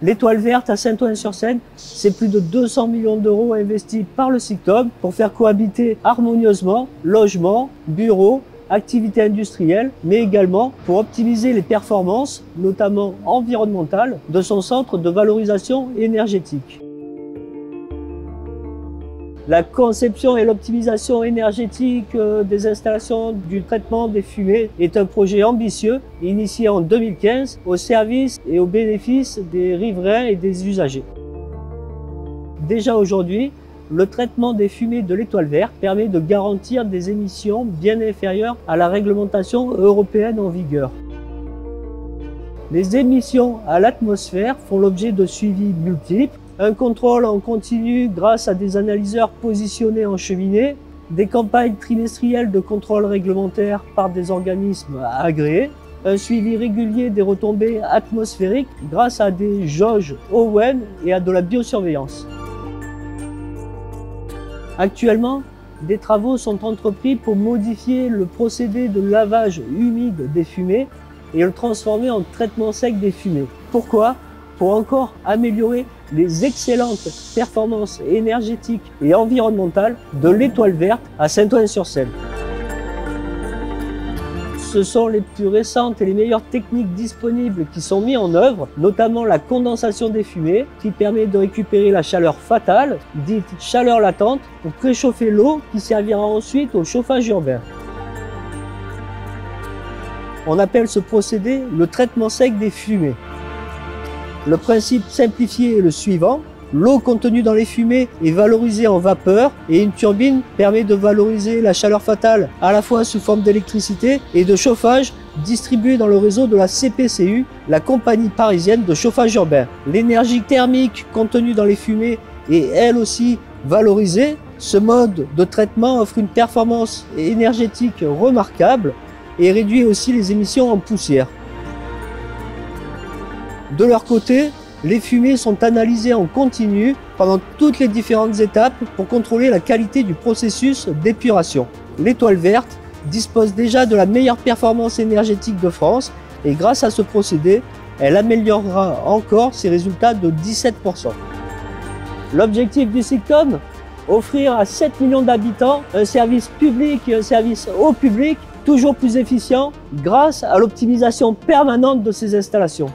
L'Étoile Verte à Saint-Ouen-sur-Seine, c'est plus de 200 millions d'euros investis par le SICTOM pour faire cohabiter harmonieusement logement, bureaux, activités industrielles, mais également pour optimiser les performances, notamment environnementales, de son centre de valorisation énergétique. La conception et l'optimisation énergétique des installations du traitement des fumées est un projet ambitieux initié en 2015 au service et au bénéfice des riverains et des usagers. Déjà aujourd'hui, le traitement des fumées de l'Étoile Verte permet de garantir des émissions bien inférieures à la réglementation européenne en vigueur. Les émissions à l'atmosphère font l'objet de suivis multiples. Un contrôle en continu grâce à des analyseurs positionnés en cheminée, des campagnes trimestrielles de contrôle réglementaire par des organismes agréés, un suivi régulier des retombées atmosphériques grâce à des jauges Owen et à de la biosurveillance. Actuellement, des travaux sont entrepris pour modifier le procédé de lavage humide des fumées et le transformer en traitement sec des fumées. Pourquoi ? Pour encore améliorer les excellentes performances énergétiques et environnementales de l'Étoile Verte à Saint-Ouen-sur-Seine. Ce sont les plus récentes et les meilleures techniques disponibles qui sont mises en œuvre, notamment la condensation des fumées qui permet de récupérer la chaleur fatale, dite chaleur latente, pour préchauffer l'eau qui servira ensuite au chauffage urbain. On appelle ce procédé le traitement sec des fumées. Le principe simplifié est le suivant. L'eau contenue dans les fumées est valorisée en vapeur et une turbine permet de valoriser la chaleur fatale à la fois sous forme d'électricité et de chauffage distribuée dans le réseau de la CPCU, la compagnie parisienne de chauffage urbain. L'énergie thermique contenue dans les fumées est elle aussi valorisée. Ce mode de traitement offre une performance énergétique remarquable et réduit aussi les émissions en poussière. De leur côté, les fumées sont analysées en continu pendant toutes les différentes étapes pour contrôler la qualité du processus d'épuration. L'Étoile Verte dispose déjà de la meilleure performance énergétique de France et grâce à ce procédé, elle améliorera encore ses résultats de 17%. L'objectif du SICTOM ? Offrir à 7 millions d'habitants un service public et un service au public toujours plus efficient grâce à l'optimisation permanente de ces installations.